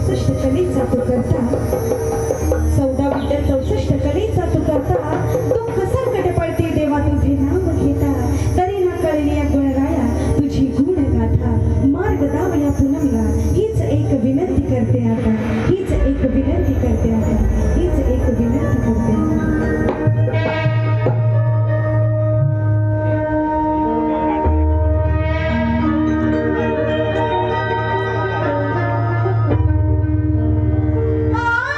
64 कलेचा तू करता 14 कलेचा तू करता दुःख संकट पडते देवा तुझे नाव घेता तरी ना कळली गुणराया तुझी गुण गाथा मार्ग दाव या पुनमला हीच एक विनंती करते आता हीच एक विनंती करते आता हीच एक विनंती करते आता आ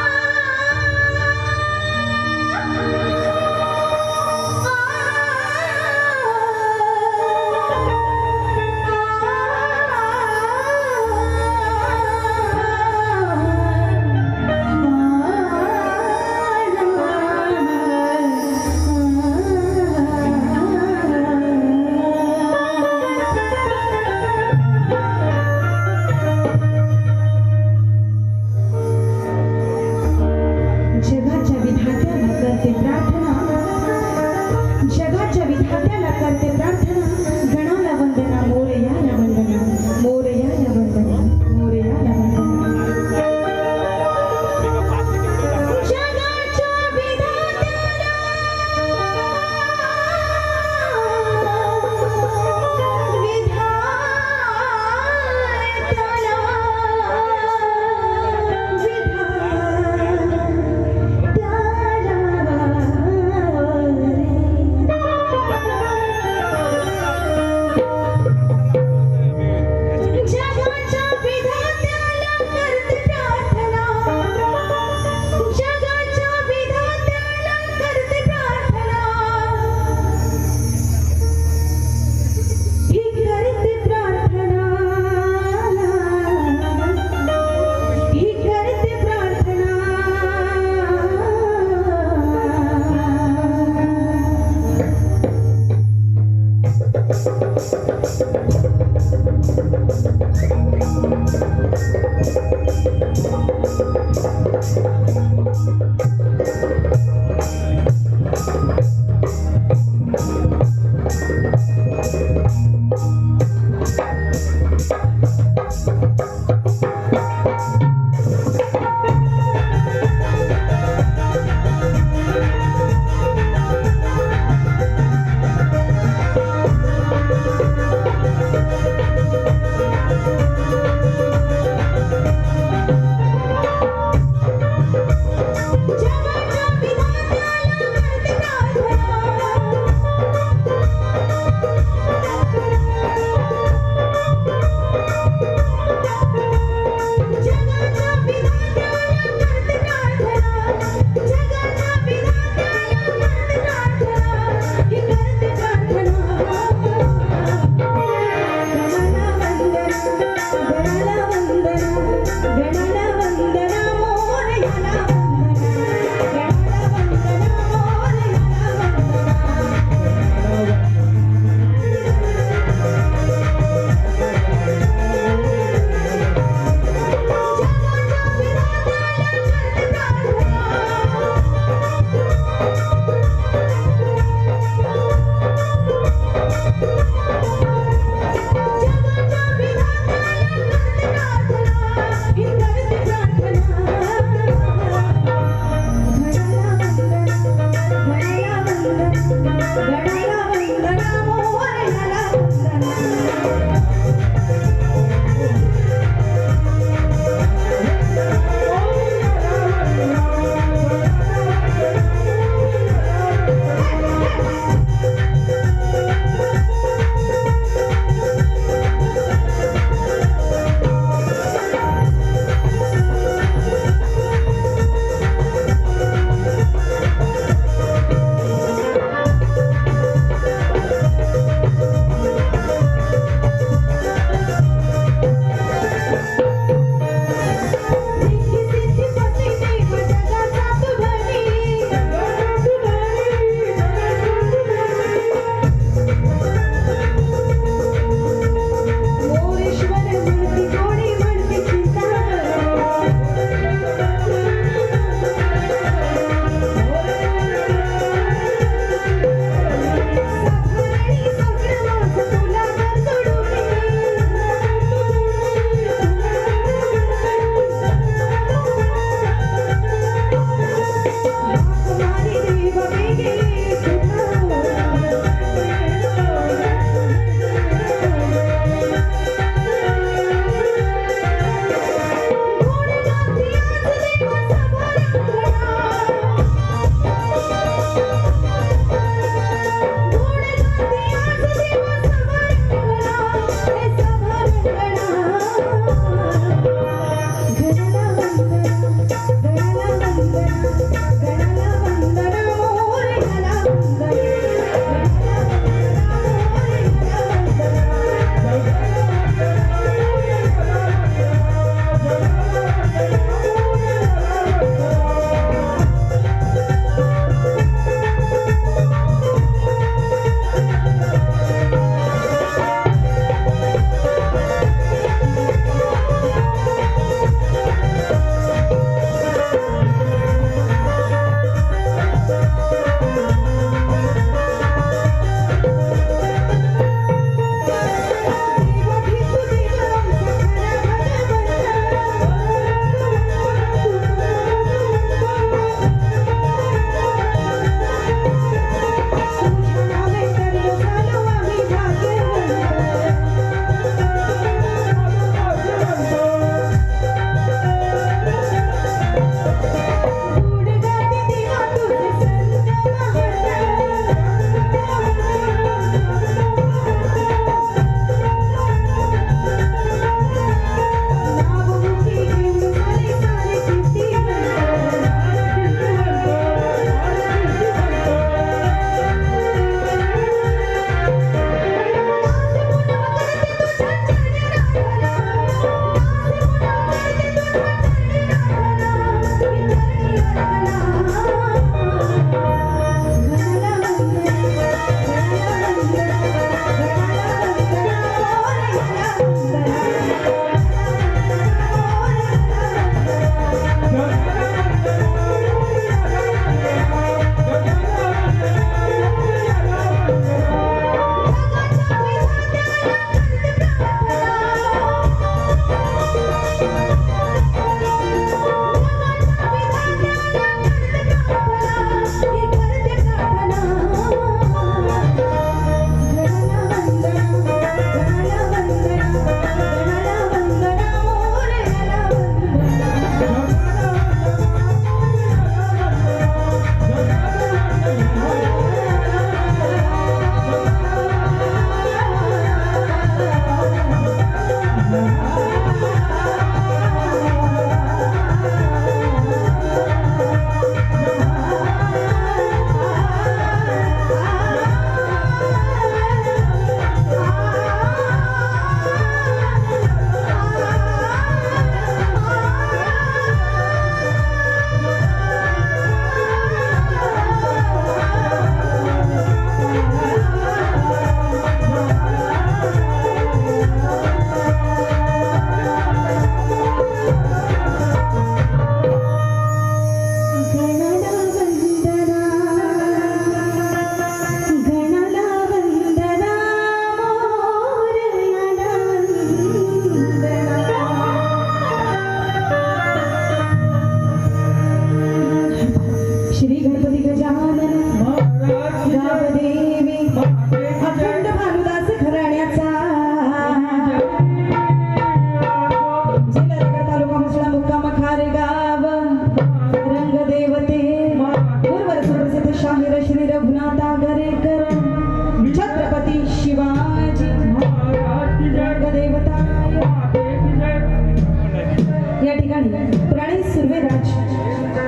ठिकाणी प्रणय सुर्वेराज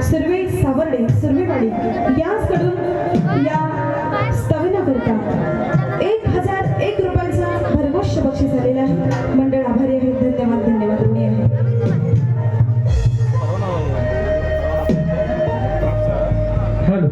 सुर्वे सावर्डे सुर्वेवाडी याचकडून या स्तवनाकरता 1001 रुपयांचा भरघोष बक्षीस आलेला आहे. मंडळ आभारी आहे. धन्यवाद धन्यवाद ऋणी आहे. हॅलो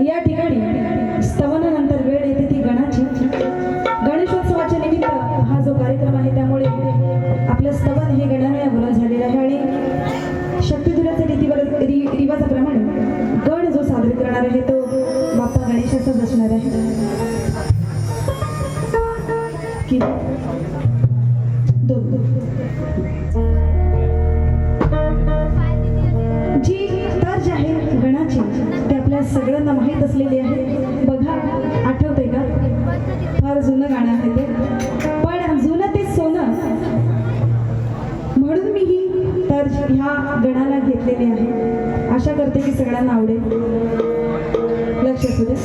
या ठिकाणी स्तवनानंतर वेळ येते ती गणाची. गणेशोत्सवाच्या निमित्त हा जो कार्यक्रम आहे त्यामुळे आपलं स्तवन हे गणाने झालेलं आहे आणि शक्तिधुराच्या रिवाजाप्रमाणे गण जो सादर करणार आहे तो बाप्पा गणेशाचाच असणार आहे. की जी तर्ज आहे गणाची ते आपल्या सगळ्यांना माहीत असलेली आहे. बघा, आठवतंय का? फार जुनं गाणं आहे ते, पण जुनं ते सोनं म्हणून मी ही तर्ज ह्या गणाला घेतलेली आहे. आशा करते की सगळ्यांना आवडेल. लक्ष असू दे.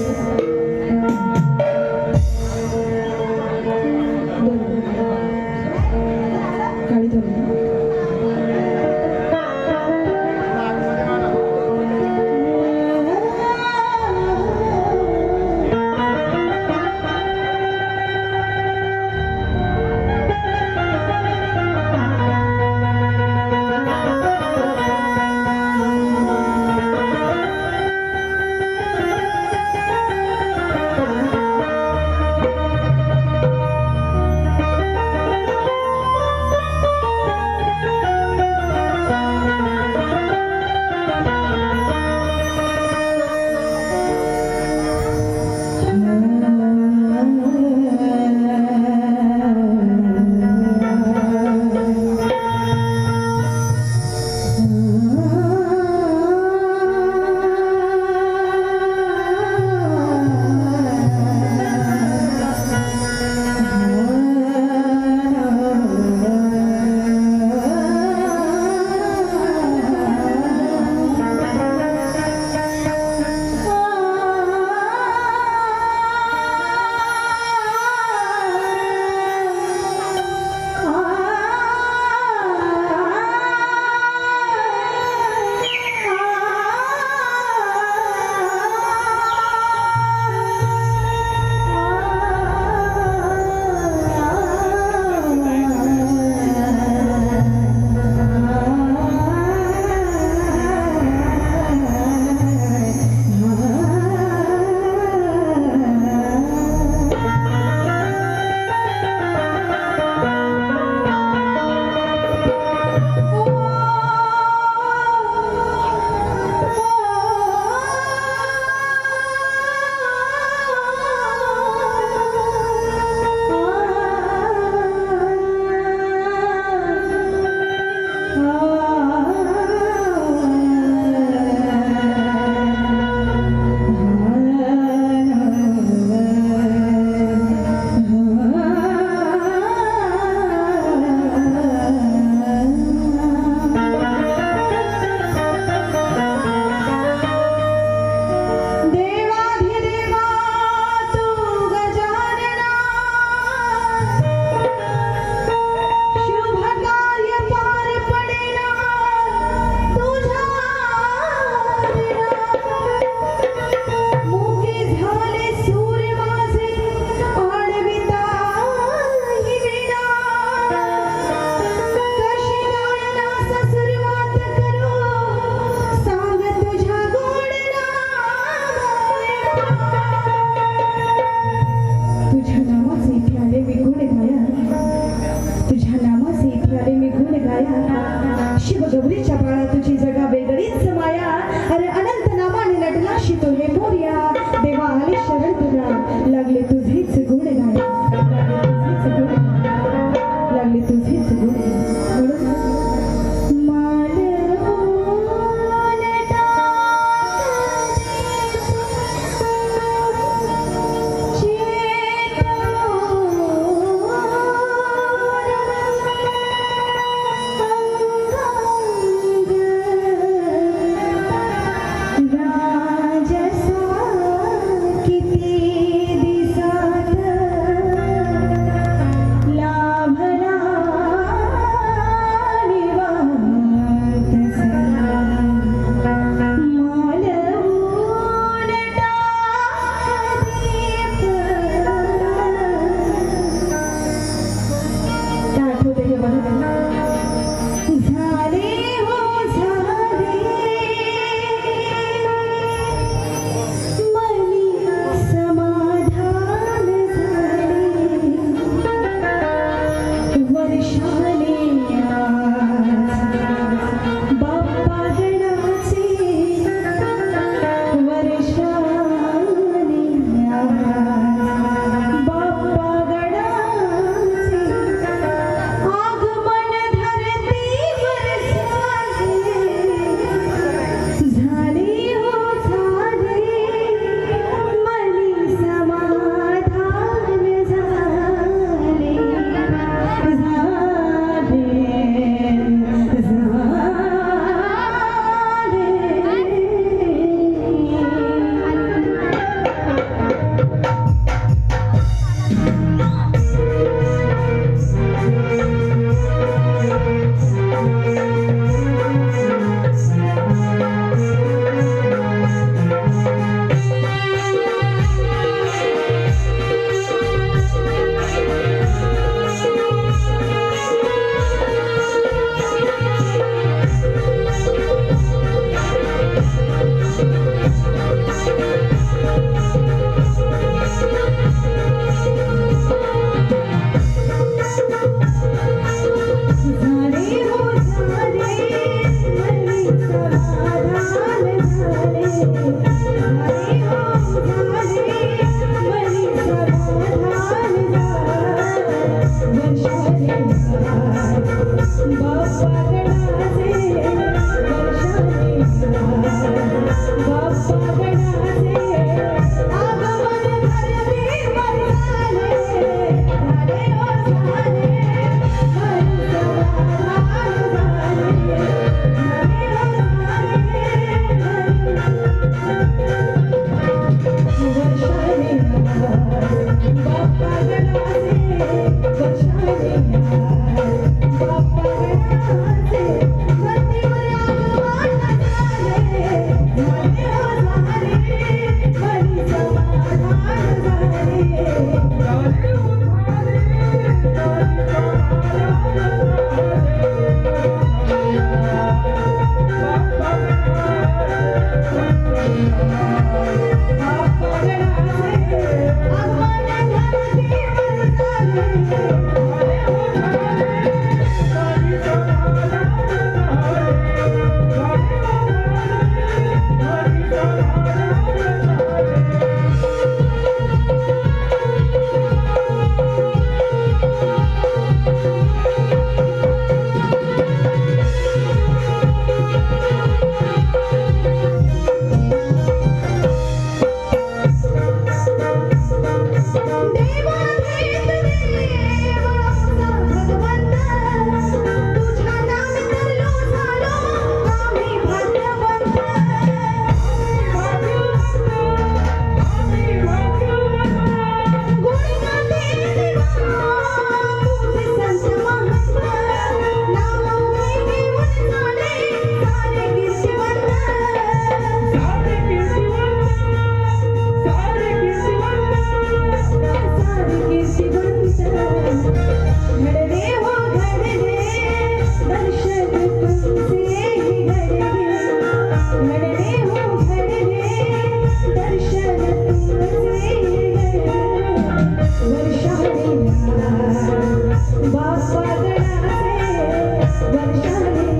वर्षाने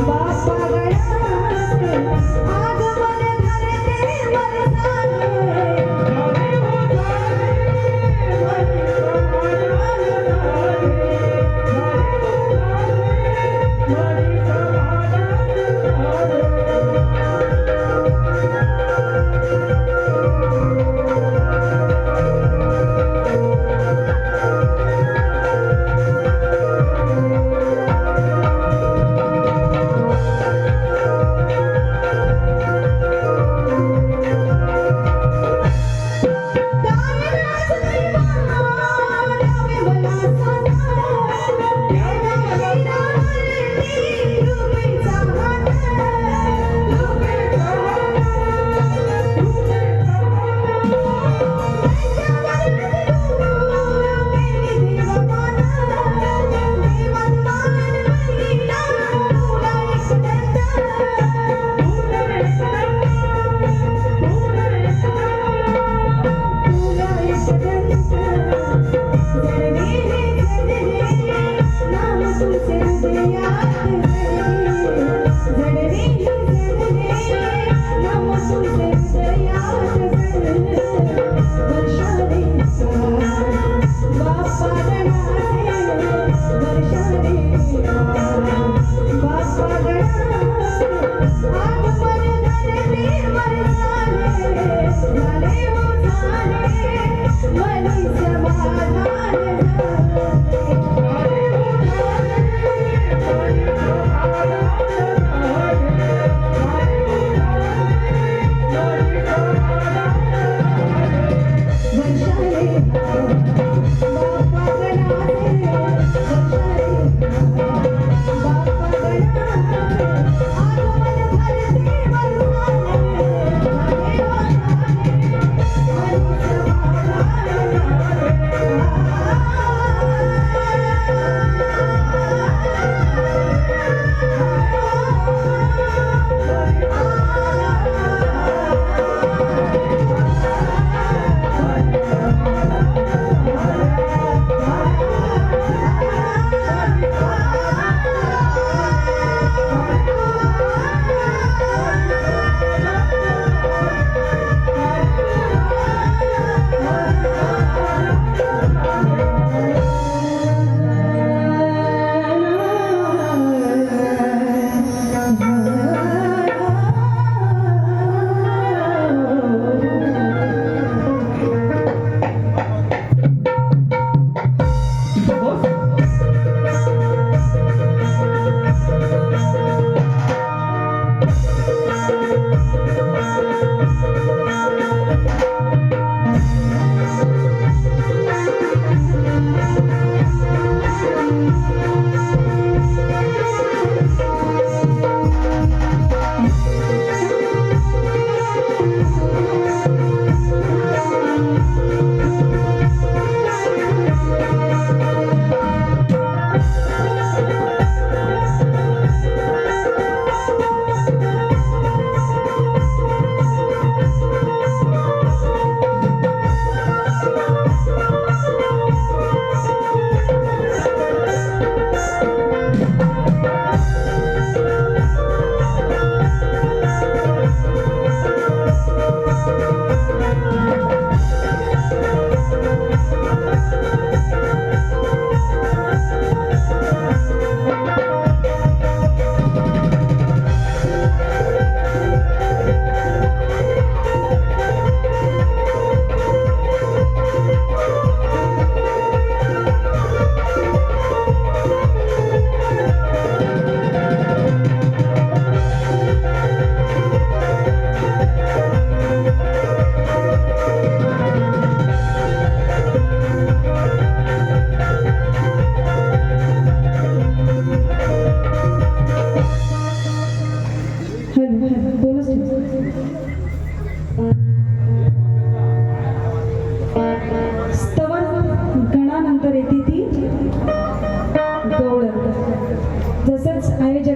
बाप्पा गणाचे आगमन धरते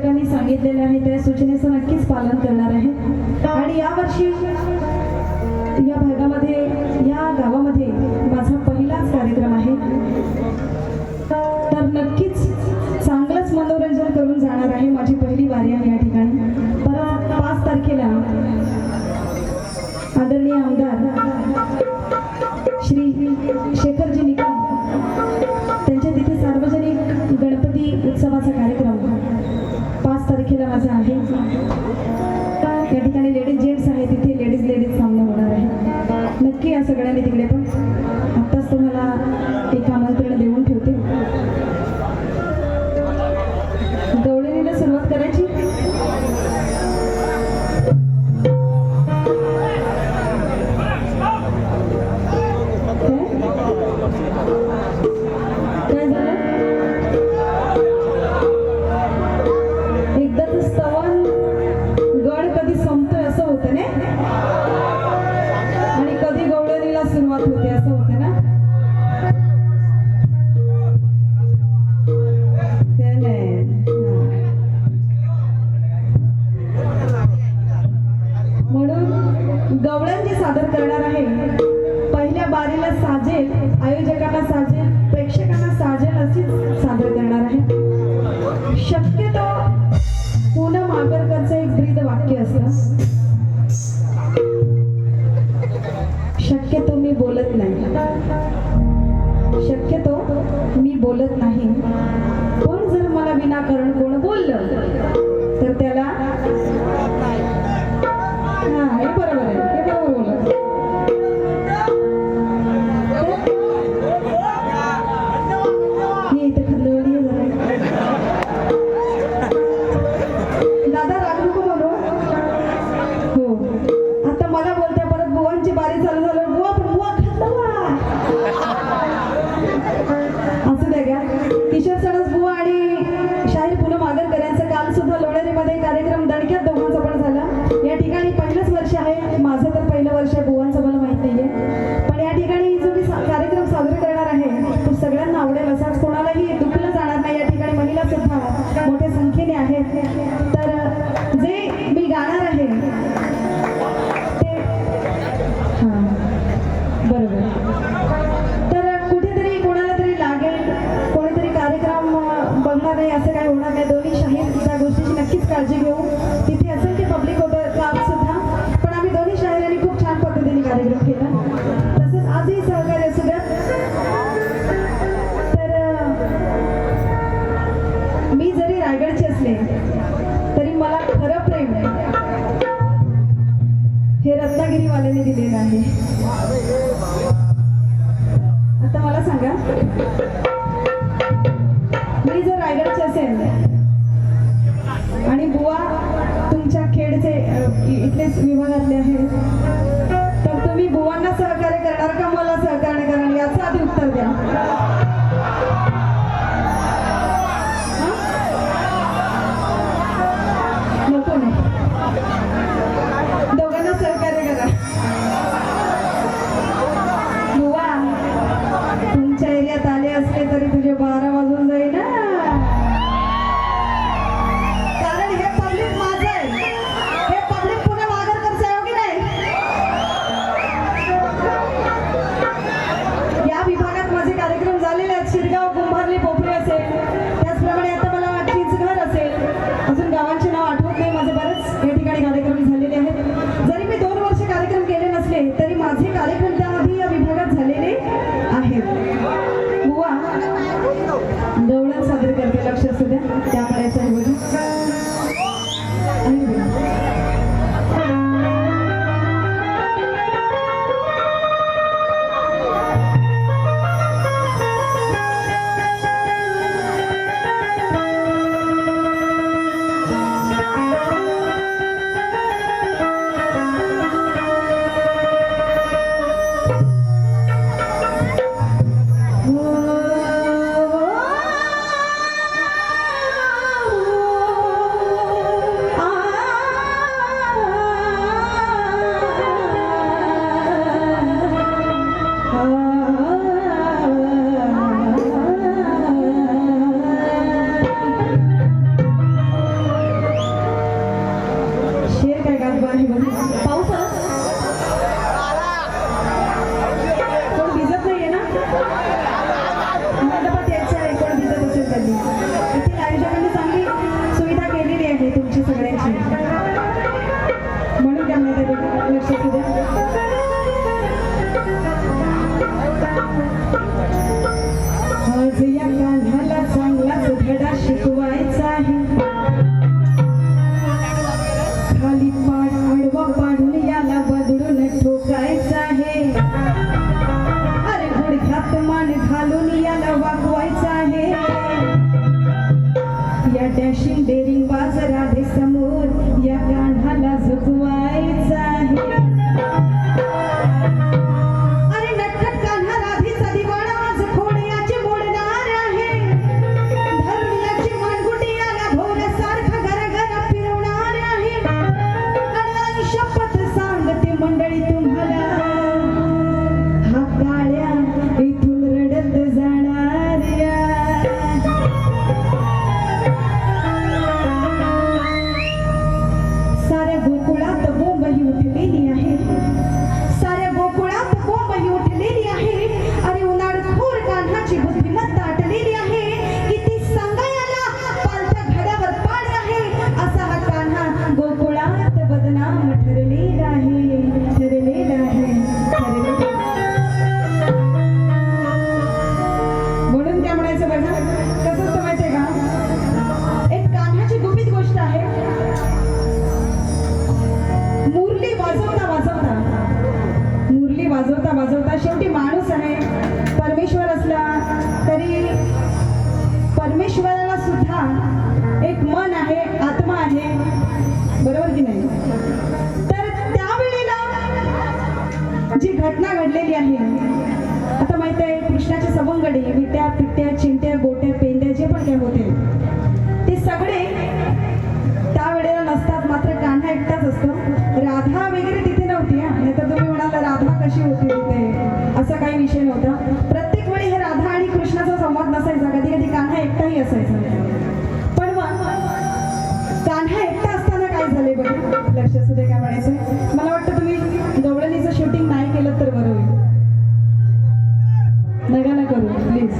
वर्षाने सांगितलेले आहे त्या सूचनेचं नक्कीच पालन करणार आहे. आणि यावर्षी या भागामध्ये या गावामध्ये माझा पहिलाच कार्यक्रम आहे, तर नक्कीच वारी आहे या ठिकाणी. परत 5 तारखेला आदरणीय आमदार श्री शेखरजी निकम त्यांच्या तिथे सार्वजनिक गणपती उत्सवाचा कार्यक्रम 5 तारखेला माझा आहे. या ठिकाणी लेडीज जेंट्स आहे, तिथे लेडीज सामना होणार आहे. नक्की या सगळ्यांनी तिकडे पण आत्ताच तुम्हाला एक आमंत्रण देऊन ठेवते. गवळणीला सुरुवात करायची. काय झालं? एकदा तर स्तवन गड कधी संपतोय असं होतं ना, आणि कधी गवळणीला सुरुवात होते असं होतं ना. ते नाही. म्हणून गवळण जे सादर करणार आहे पहिल्या बारीला साजेल, आयोजकांना साजेल, प्रेक्षकांना साजेल अशीच सादर करणार आहे. शक्यतो पूनम आगरकरचं एक ब्रीद वाक्य असतं, शक्यतो मी बोलत नाही, शक्यतो मी बोलत नाही, पण जर मला विनाकारण कोण बोललं तर त्याला हा हे बरोबर आहे, हे बरोबर बोलत. हे इथे खंडवली आहे जरा. दादा राग नको म्हणू. हो आता मला बोलते, परत बुवांची बारी चालू झालं, बुवा पण बुवा खंडवा असू द्या का. किशोर सणस बुवा आणि शाहीर पूनम आगरकर यांचं काल सुद्धा लोणेरेमध्ये कार्यक्रम दणक्यात दोघांचा पण झाला. या ठिकाणी पहिलंच वर्ष आहे माझं, तर पहिलं वर्ष आहे, बुवांचं मला माहित नाहीये. पण या ठिकाणी जो मी कार्यक्रम साजरा करणार आहे तो सगळ्यांना आवडेल असाच, कोणालाही दुखलं जाणार नाही. या ठिकाणी महिला सुद्धा मोठ्या संख्येने आहेत. तर जे मी गाणार आहे ते हां बरोबर. तर कुठेतरी कोणाला तरी लागेल, कोणीतरी कार्यक्रम बघणार नाही असं काही होणार नाही. दोन्ही शाहीर त्या गोष्टीची नक्कीच काळजी घेऊ. तिथे असंख्य पब्लिक होतं काल सुद्धा, पण आम्ही दोन्ही शाहिरांनी खूप छान पद्धतीने कार्यक्रम केला. तसंच आजही सहकार्य असू द्या. तर मी जरी रायगडचे असले तरी मला खरं प्रेम हे रत्नागिरीवाल्यांनी दिलेलं आहे. आता मला सांगा, मी जर रायगडचे असेल आणि बुवा तुमच्या खेडचे इथलेच विभागातले आहेत, तर तुम्ही बुवांना सहकार्य करणार का मला सहकार्य करणार, याचं आधी उत्तर द्या. नको नाही, दोघांना सहकार्य करा. बुवा तुमच्या एरियात आले असले तरी तुझे 12 वाजून जाईल ना. त्या शिंदेरी वाज राधे समोर या कान्हाला झुकवायचा आहे. अरे नटखट कान्हा राधेचा दिवाणा आज खोड्याचे मोडणार आहे. धरण्याची मानगुटी याला भोवऱ्यासारखा घराघरा फिरवणार आहे. आणि शपथ सांगते मंडळी तुम्हाला, हा काळ्या इथून रडत जाणार या. साऱ्या गोकुळात बोंब ही उठलेली आहे. साऱ्या गोकुळात बोंब ही उठलेली आहे. अरे उन्हाळखोर कान्हाची बुद्धिमत्ता आटलेली आहे. किती सांगायला पालथ्या घड्यावर पाणी आहे. असा हा कान्हा गोकुळात बदनाम ठरलेला आहे. ठरलेला आहे. म्हणून त्या म्हणायचं बघा कसं असतं माहितीये का, एक कान्हाची गुपित गोष्ट आहे. मुरली वाजवता वाजवता शेवटी माणूस आहे. परमेश्वर असला तरी परमेश्वराला सुद्धा एक मन आहे, आत्मा आहे, बरोबर की नाही. तर त्यावेळेला जी घटना घडलेली आहे, आता माहित आहे कृष्णाचे सवंगडी विट्या पिट्या चिंट्या गोट्या पेंड्या जे पण काय होते ते सगळे त्यावेळेला नसतात. मात्र कान्हा एकटाच असतो. राधा वगैरे तिथे नव्हती. नाही तर तुम्ही म्हणाला राधा कशी होती तिथे, असा काही विषय नव्हता. प्रत्येक वेळी हे राधा आणि कृष्णाचा संवाद नसायचा. कधी कधी कान्हा एकटाही असायचा. पण मग कान्हा एकटा असताना काय झाले बघा, लक्ष असू दे काय म्हणायचं. मला वाटतं तुम्ही गवळणीचं शूटिंग नाही केलं तर बरं होईल. नका ना करू प्लीज,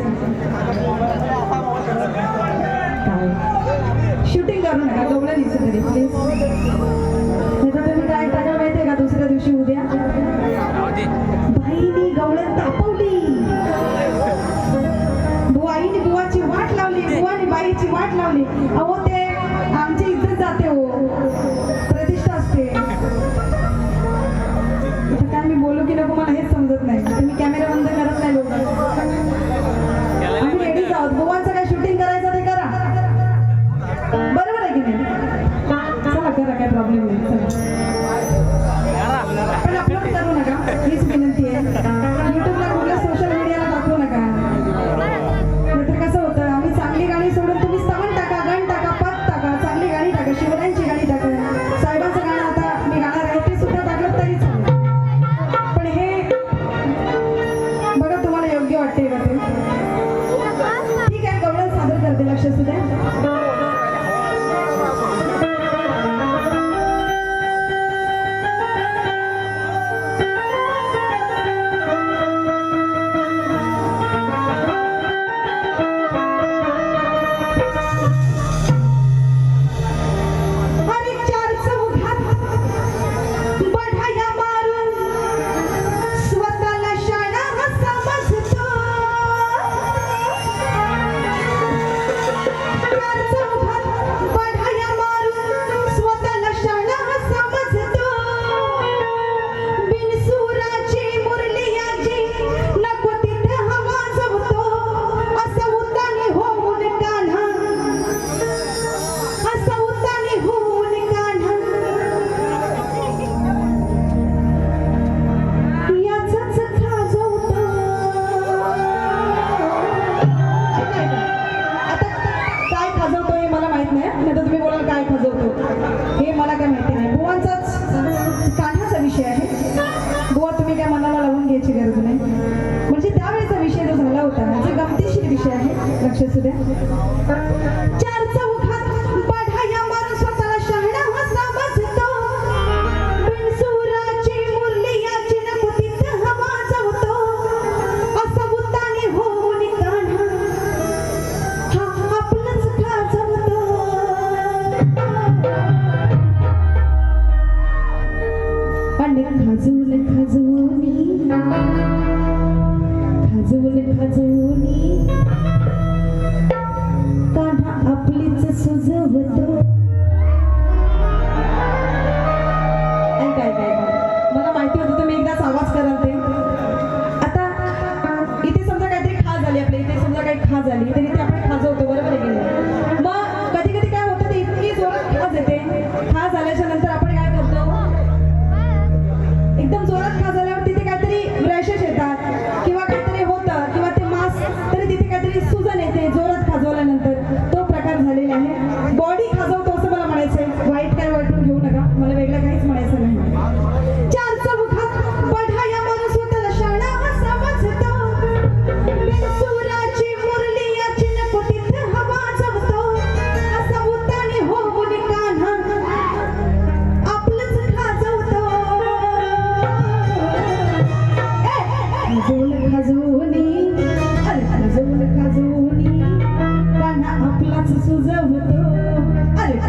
शूटिंग करू नका गवळणीचं तरी प्लीज. नाही तर तुम्ही काय टाका माहितीये का, दुसऱ्या दिवशी उद्या बाईनी गवळण तापवली, बुवाईने बुवाची वाट लावली, बुवाने बाईची वाट लावली. अहो ते आमची इज्जत जाते हो, प्रतिष्ठा असते. आता काय मी बोलू की नको मला हेच समजत नाही. तुम्ही कॅमेरा बंद करत नाही लोक. आम्ही रेडीच आहोत. बुवांचं काय शूटिंग करायचं ते करा, बरोबर आहे की नाही. चला करा, काय प्रॉब्लेम नाही. चला पण अपलोड करू नका हीच विनंती आहे. युट्यूबला कुठल्या सोशल मीडियाला टाकू नका. नाहीतर कसं होतं, आम्ही चांगली गाणी सोडून तुम्ही स्तवन टाका, गण टाका, पद टाका, चांगली गाणी टाका, शिवरायांची गाणी टाका. साहेबांचं गाणं आता मी गाणार आहे ते सुद्धा टाकलं तरी चालेल. पण हे बघा तुम्हाला योग्य वाटते का ते. ठीक आहे, गवळण सादर करते, लक्ष असू द्या. लक्ष असू द्या. चार चौघात बढाया मारून स्वतःला शहाणा हा समजतो. बिनसुराची मुरली याची नकुतीत हवा जावतो. असा बुद्धाने होऊन कान्हा हा आपलंच खाजवतो. अनेक खाजवून खाजवून कान्हा आपलीच सुजवतो. काय मला माहिती होतं तुम्ही एकदाच आवाज कराल ते. आता इथे समजा काहीतरी खा झाली, आपल्या इथे समजा काही खा झाली तरी ते आपण खाजवतो, बरोबर आहे की नाही. मग कधी कधी काय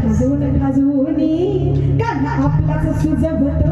खाजून खाजूनी कान्हा आपलाच सुजवतो.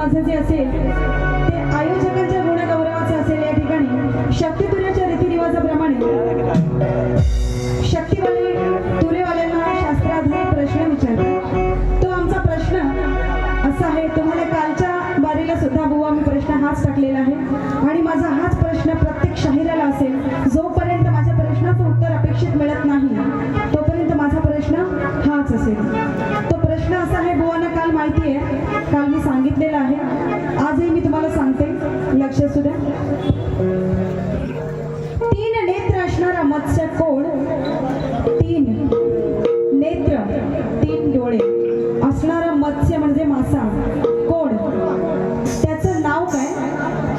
माझं जे असेल ते आयोजकांच्या गुणगौरवाचं असेल. या ठिकाणी शक्तितुल्याच्या रीतिरिवाजाप्रमाणे शक्तीवाले तुरेवाल्यांना शास्त्राधारित प्रश्न विचारतात. तो आमचा प्रश्न असा आहे, तुम्हाला कालच्या बारीला सुद्धा बुवा मी प्रश्न हाच टाकलेला आहे आणि माझा हाच प्रश्न प्रत्येक शाहिराला असेल. जोपर्यंत माझ्या प्रश्नाचं उत्तर अपेक्षित मिळत नाही तोपर्यंत माझा प्रश्न हाच असेल. तो प्रश्न असा आहे, बुवांना काल माहिती आहे, काल मी सांगितलेलं आहे, आजही मी तुम्हाला सांगते, लक्ष असू द्या. 3 नेत्र असणारा मत्स्य कोण? 3 नेत्र, 3 डोळे असणारा मत्स्य म्हणजे मासा कोण? त्याचं नाव काय?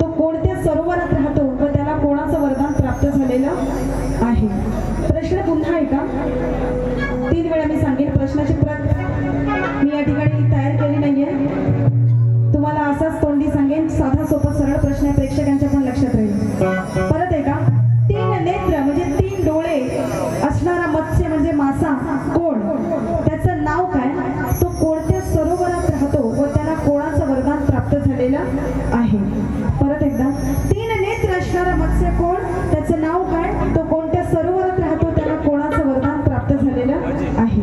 तो कोणत्या सरोवरात राहतो व त्याला कोणाचं वरदान प्राप्त झालेलं आहे? प्रश्न पुन्हा ऐका, 3 वेळा मी सांगेन. प्रश्नाची प्रत मी या ठिकाणी तयार केली नाहीये, तुम्हाला असाच तोंडी सांगेन. साधा सोपा सरळ प्रश्न आहे, प्रेक्षकांच्या पण लक्षात राहील. परत ऐका, 3 नेत्र म्हणजे 3 डोळे असणारा मत्स्य म्हणजे मासा कोण? त्याचं नाव काय? तो कोणत्या सरोवरात राहतो व त्याला कोणाचं वरदान प्राप्त झालेलं आहे? परत एकदा, 3 नेत्र असणारा मत्स्य कोण? त्याचं नाव काय? तो कोणत्या सरोवरात राहतो? त्याला कोणाचं वरदान प्राप्त झालेलं आहे?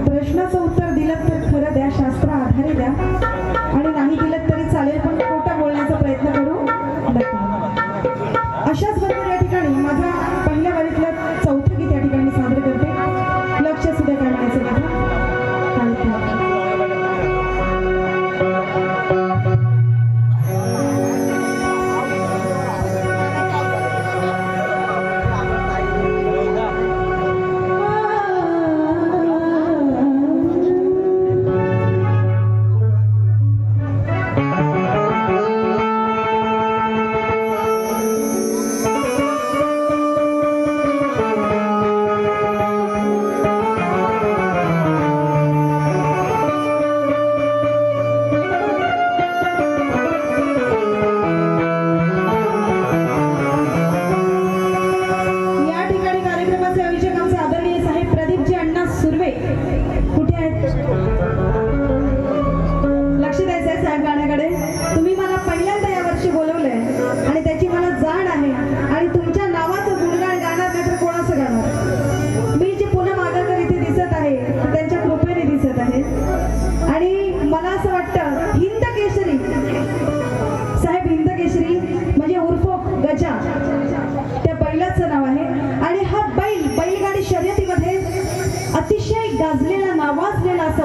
प्रश्नाचं उत्तर दिलं तर खरं द्या, शास्त्र आधारे द्या, आणि नाही दिलं तरी चालेल, पण खोटं बोलण्याचा प्रयत्न करू नका. अशाच बरोबर या ठिकाणी माझा पहिल्या वारीतलं 4थं गीत या ठिकाणी सादर करते. लक्ष सुद्धा काय म्हणायचं माझं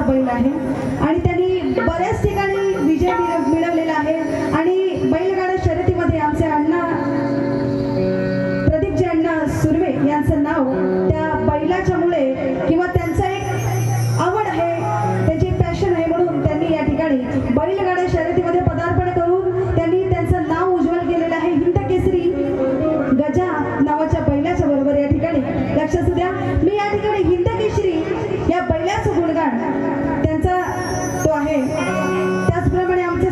बैल आहे आणि त्यांनी बऱ्याच ठिकाणी विजय मिळवलेला आहे. आणि बैलगाडा शर्यतीमध्ये आमचे अण्णा प्रदीपजी अण्णा सुर्वे यांचं नाव त्या बैलाच्या मुळे किंवा त्यांचा एक आवड आहे, त्याची पॅशन आहे, म्हणून त्यांनी या ठिकाणी बैलगाडा शर्यतीमध्ये पदार्पण करून त्यांनी त्यांचं नाव उज्ज्वल केलेलं आहे. हिंद केसरी गजा नावाच्या बैलाच्या बरोबर या ठिकाणी लक्ष असू द्या, मी या ठिकाणी हिंद केसरी या बैलाचं गुणगान त्यांचा तो आहे. त्याचप्रमाणे आमचे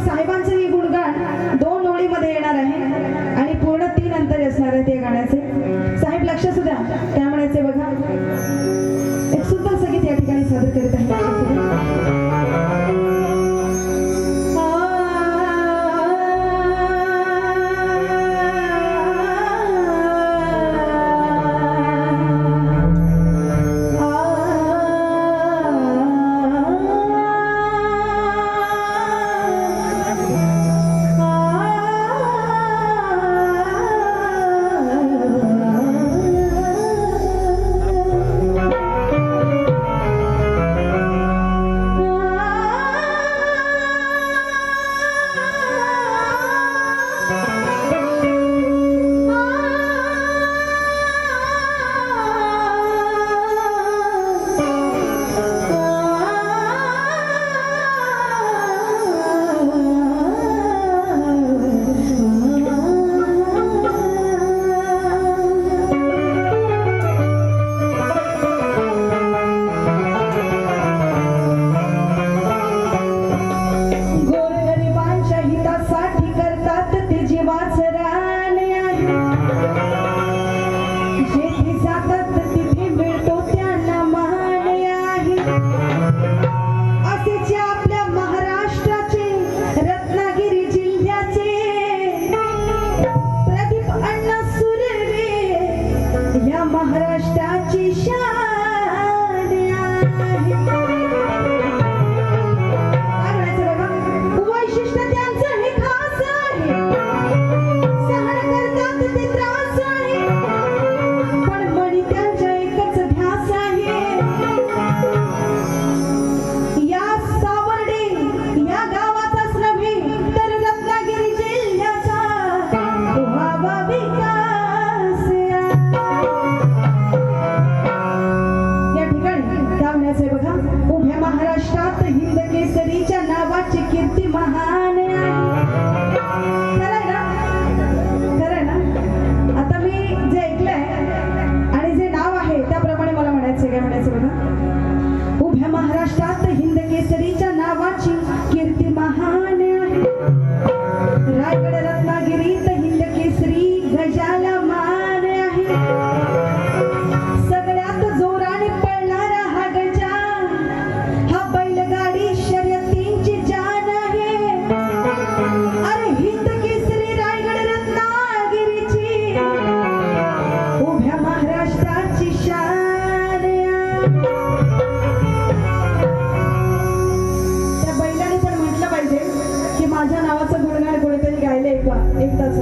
एकदाच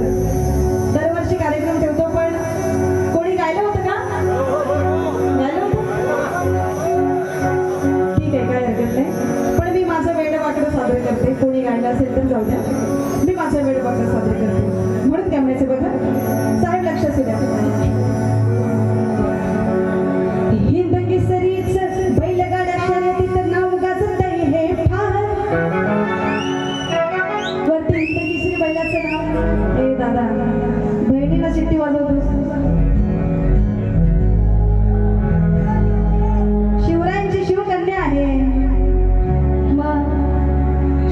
दरवर्षी कार्यक्रम ठेवतो, पण कोणी गायलं होतं का? गायलं होतं? ठीक आहे, काय हरकत नाही. पण मी माझं वेडं वाकडं सादर करते. कोणी गायलं असेल तर जाऊ द्या, मी माझं वेडं वाकडं सादर करते. म्हणून काय म्हणायचं बघा साहेब, लक्ष असू द्या. हिंद केसरीच बैलगाड्या शर्यतीत नाव गाजतंय हे फार. वरती हिंद केसरी बैलाचं नाव. ए दादा, बहिणीला शिट्टी वाजवतोस. शिवरायांची शिवकन्या आहे. मग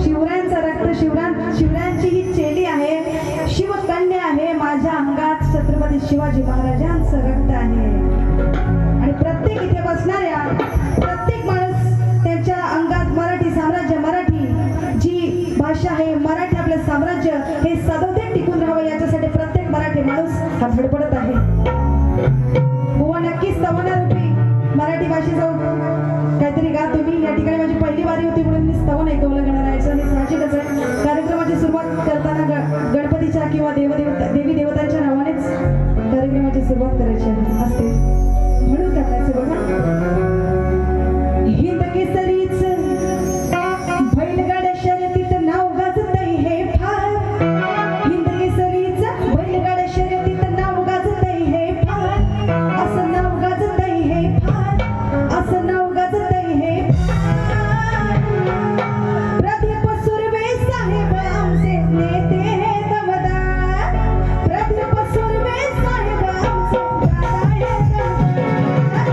शिवरायांचा रक्त शिवरायांची ही चेली आहे, शिवकन्या आहे. माझ्या अंगात छत्रपती शिवाजी महाराजांचं रक्त आहे. आणि प्रत्येक इथे बसणाऱ्या प्रत्येक माणूस त्यांच्या अंगात मराठी साम्राज्य, मराठी जी भाषा आहे, मराठी आपलं साम्राज्य हे सदैव टिकून राहावं याच्यासाठी प्रत्येक मराठी माणूस हा धडपडत आहे. बुवा नक्कीच स्तवनारूपी मराठी भाषेचा काहीतरी गा तुम्ही. या ठिकाणी माझी पहिली वारी होती म्हणून मी स्तवन ऐकवलं गणरायाचं. हे साहजिकच आहे. कार्यक्रमाची सुरुवात करताना गणपतीच्या किंवा देवी देवतांच्या नावानेच कार्यक्रमाची सुरुवात करायची असते. म्हणून करायचं बघा. हिंद केसरीच बैलगाड्या शर्यतीत नाव गाजतंय हे फार. हिंद केसरीच बैलगाड्या शर्यतीत नाव गाजतंय हे फार. असं नाव गाजतंय हे फार. असं नाव गाजतंय हे फार. प्रदीप सुर्वे साहेब आमचे नेते हे दमदार. प्रदीप सुर्वे साहेब आमचे दादा हे दमदार.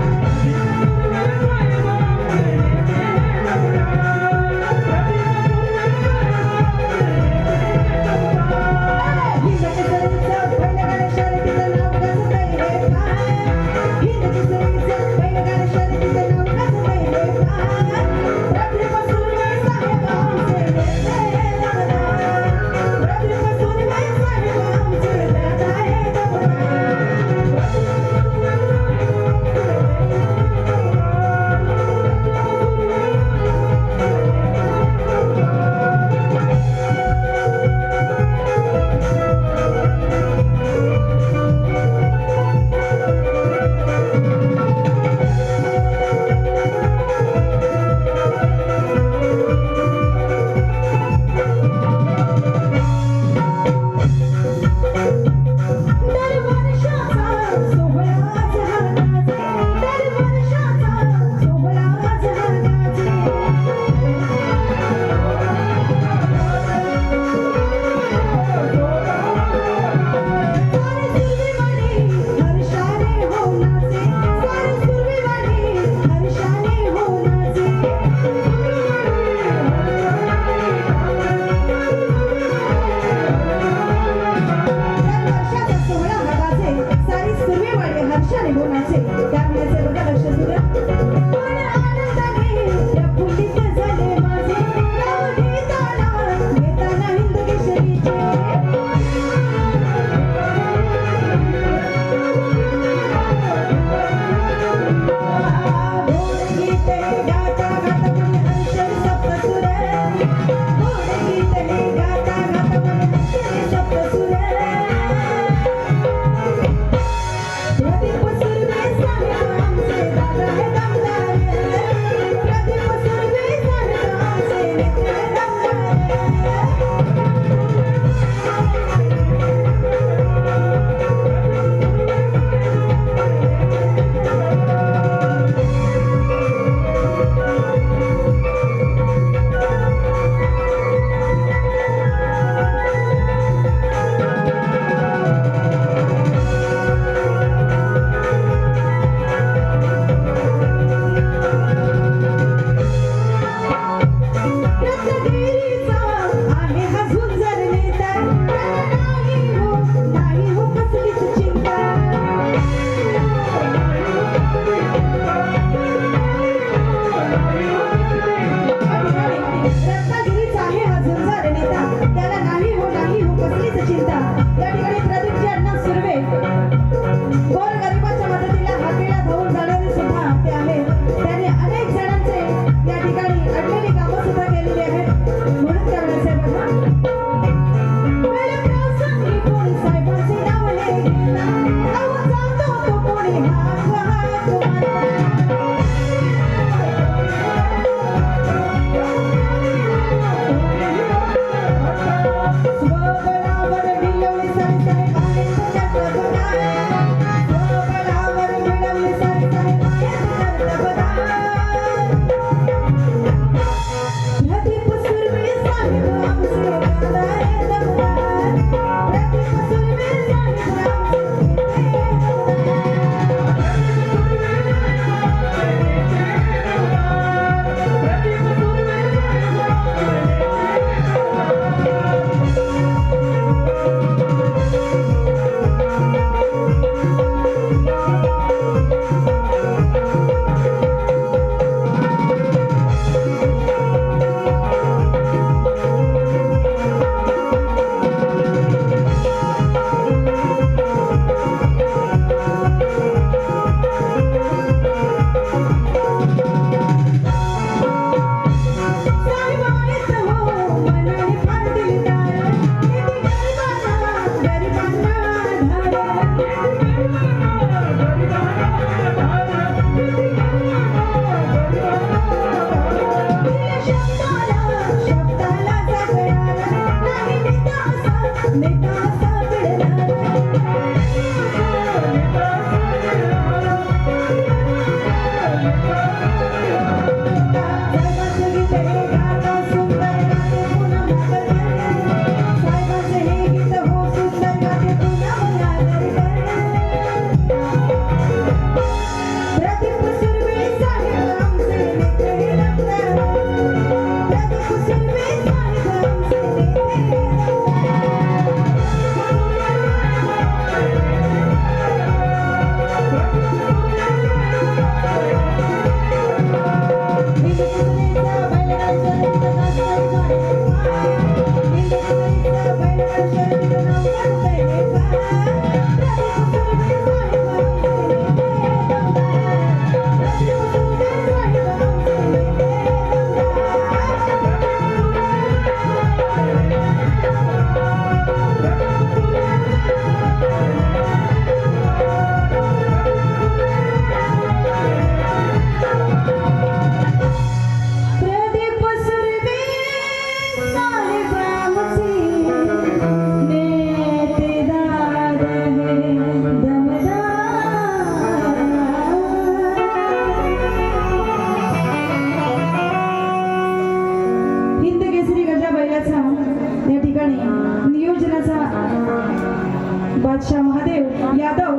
बादशाह महादेव यादव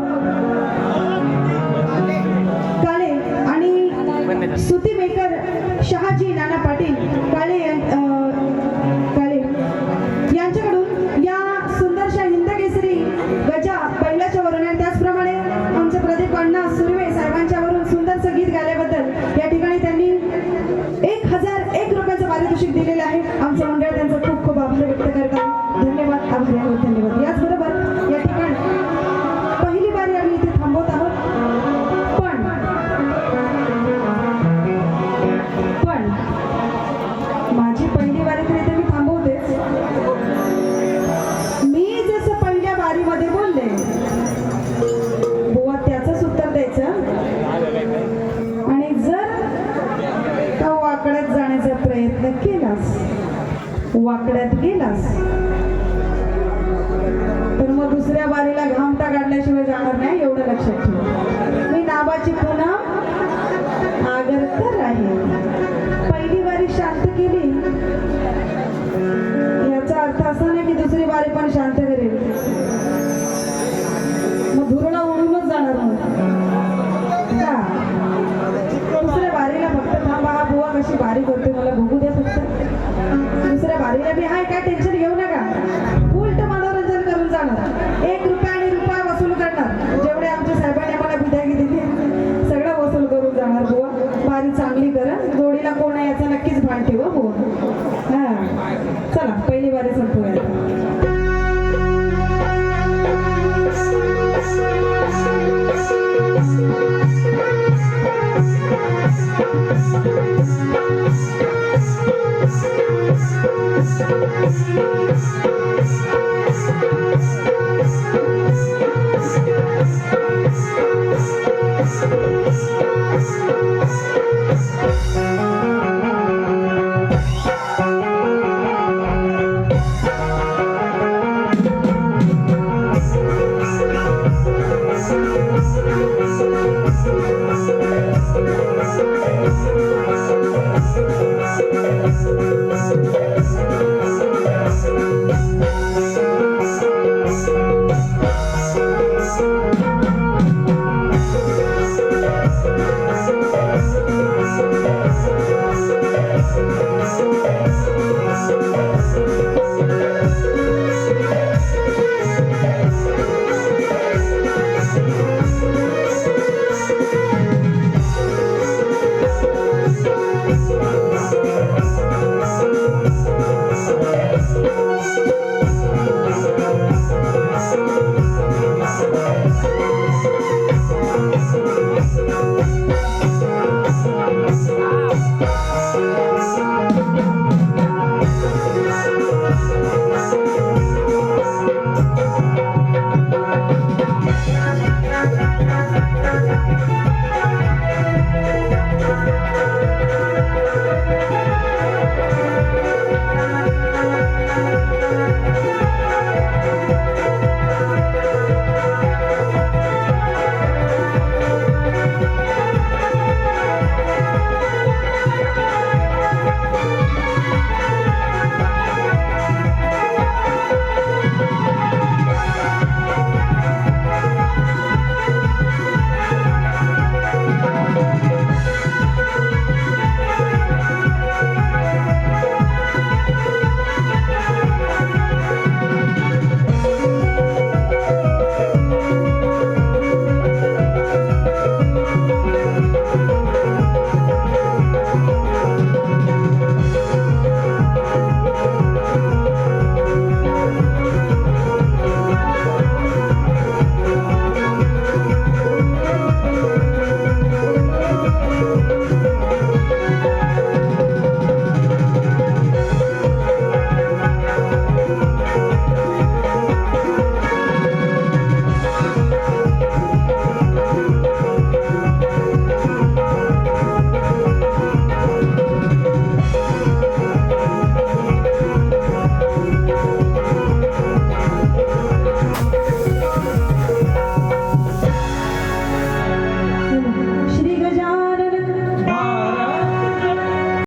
काळे आणि सुती मेकर शहाजी नाना पाटील काळे काळे यांच्याकडून या सुंदरशा हिंदकेसरी गजा बैलाच्या वरून आणि त्याचप्रमाणे आमचे प्रदीप अण्णा सुर्वे साहेबांच्या वरून सुंदरसं गीत गायल्याबद्दल या ठिकाणी त्यांनी 1001 रुपयाचं पारितोषिक दिलेलं आहे. आमचं मंडळ त्यांचा खूप खूप आभार व्यक्त करतात. धन्यवाद, आभारी आहोत, धन्यवाद. याचबरोबर या ठिकाणी पहिली बारी आम्ही इथे थांबवत आहोत. पण माझी पहिली बारी तर इथे मी थांबवतेच. मी जसं पहिल्या बारीमध्ये बोलले बुवा त्याचंच उत्तर द्यायचं आणि जर का वाकड्यात जाण्याचा प्रयत्न केलास, वाकड्यात गेलास तर मग दुसऱ्या बारीला घामटा काढल्याशिवाय जाणार नाही, एवढं लक्षात ठेव. मी नावाची पुन्हा आगरकर आहे. पहिली बारी शांत केली याचा अर्थ असा नाही की दुसरी बारी पण शांत करेल. मग धुरणं उडूनच जाणार मग का? दुसऱ्या बारीला फक्त थांबा. हा बुवा कशी बारी करते मला बघू द्या फक्त. दुसऱ्या बारीला मी हाय, काय टेन्शन घेऊ नका. उलट मनोरंजन करून जाणार. 1 रुपया आणि रुपया वसूल करणार. जेवढे आमच्या साहेबांनी आम्हाला विदायगी दिली सगळं वसूल करून जाणार बुवा. बारी चांगली करा. जोडीला कोण आहे याचं नक्कीच भान ठेवा बुवा. हा चला पहिली बारी संपूया.